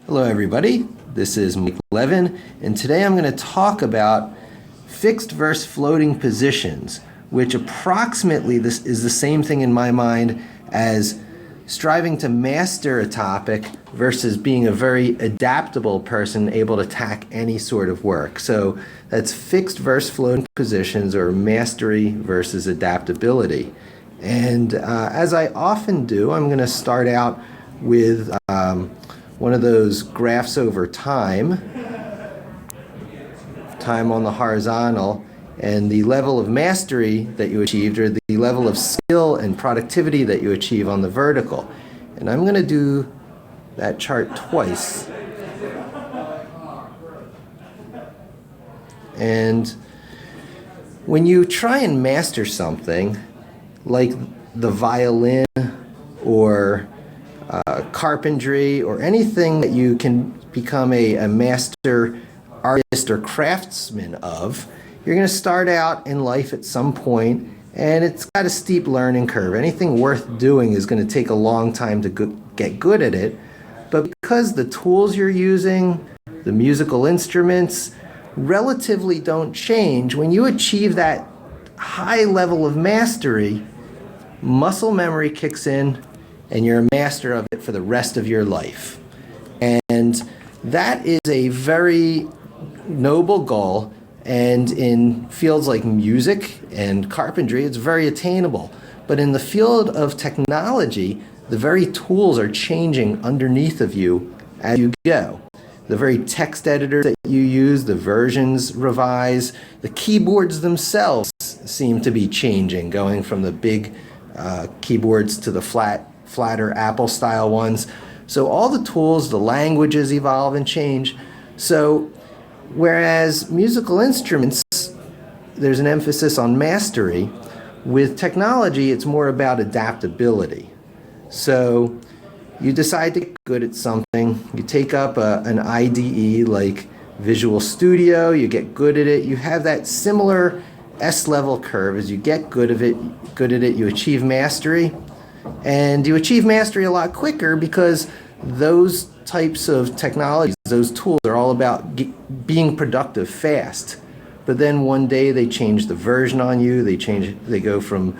Hello everybody, this is Mike Levin, and today I'm going to talk about fixed versus floating positions, which approximately this is the same thing in my mind as striving to master a topic versus being a very adaptable person able to tack any sort of work. So that's fixed versus floating positions, or mastery versus adaptability. And as I often do, I'm going to start out with one of those graphs over time on the horizontal, and the level of mastery that you achieved, or the level of skill and productivity that you achieve on the vertical. And I'm going to do that chart twice. And when you try and master something like the violin or carpentry or anything that you can become a master artist or craftsman of, you're going to start out in life at some point, and it's got a steep learning curve. Anything worth doing is going to take a long time to get good at it. But because the tools you're using, the musical instruments, relatively don't change, when you achieve that high level of mastery, muscle memory kicks in, and you're a master of it for the rest of your life. And that is a very noble goal, and in fields like music and carpentry, it's very attainable. But in the field of technology, the very tools are changing underneath of you as you go. The very text editors that you use, the versions revise, the keyboards themselves seem to be changing, going from the big keyboards to the flatter Apple-style ones. So all the tools, the languages evolve and change. So whereas musical instruments, there's an emphasis on mastery, with technology, it's more about adaptability. So you decide to get good at something, you take up an IDE like Visual Studio, you get good at it, you have that similar S-level curve. As you get good at it, you achieve mastery. And you achieve mastery a lot quicker because those types of technologies, those tools, are all about being productive fast. But then one day they change the version on you, they go from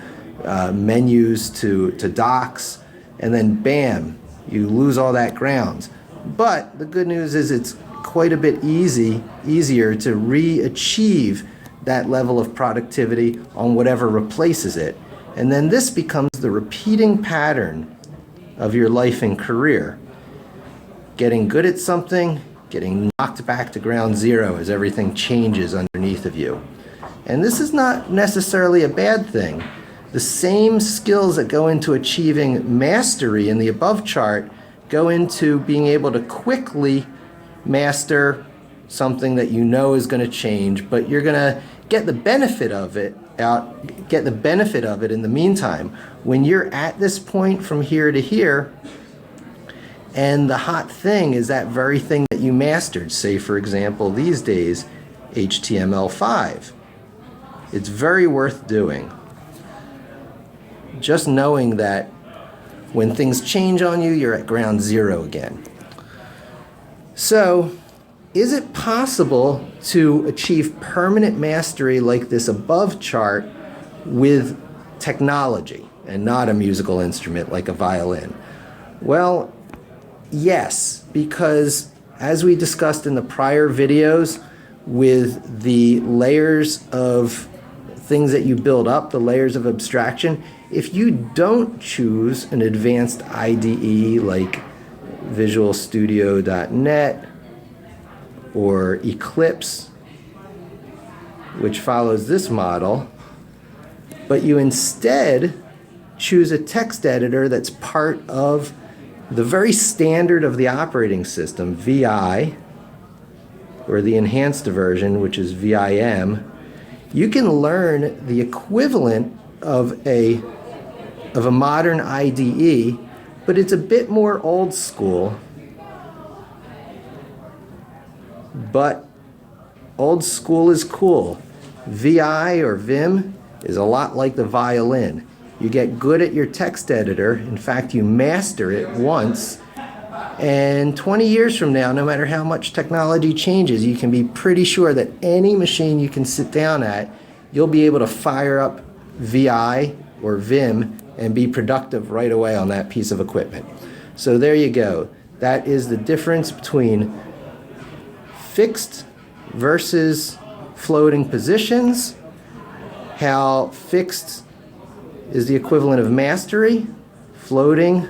menus to docs, and then bam, you lose all that ground. But the good news is it's quite a bit easier to re-achieve that level of productivity on whatever replaces it. And then this becomes the repeating pattern of your life and career. Getting good at something, getting knocked back to ground zero as everything changes underneath of you. And this is not necessarily a bad thing. The same skills that go into achieving mastery in the above chart go into being able to quickly master something that you know is going to change, but you're going to get the benefit of it in the meantime. When you're at this point from here to here, and the hot thing is that very thing that you mastered, say for example these days, HTML5. It's very worth doing. Just knowing that when things change on you, you're at ground zero again. So, is it possible to achieve permanent mastery like this above chart with technology and not a musical instrument like a violin? Well, yes, because as we discussed in the prior videos, with the layers of things that you build up, the layers of abstraction, if you don't choose an advanced IDE like VisualStudio.net or Eclipse, which follows this model, but you instead choose a text editor that's part of the very standard of the operating system, VI, or the enhanced version, which is VIM, you can learn the equivalent of a modern IDE, but it's a bit more old school. But old school is cool. VI or Vim is a lot like the violin. You get good at your text editor. In fact, you master it once, And 20 years from now, no matter how much technology changes, you can be pretty sure that any machine you can sit down at, you'll be able to fire up VI or Vim and be productive right away on that piece of equipment. So there you go. That is the difference between fixed versus floating positions, how fixed is the equivalent of mastery, floating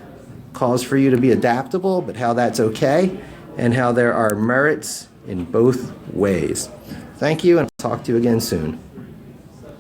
calls for you to be adaptable, but how that's okay, and how there are merits in both ways. Thank you, and I'll talk to you again soon.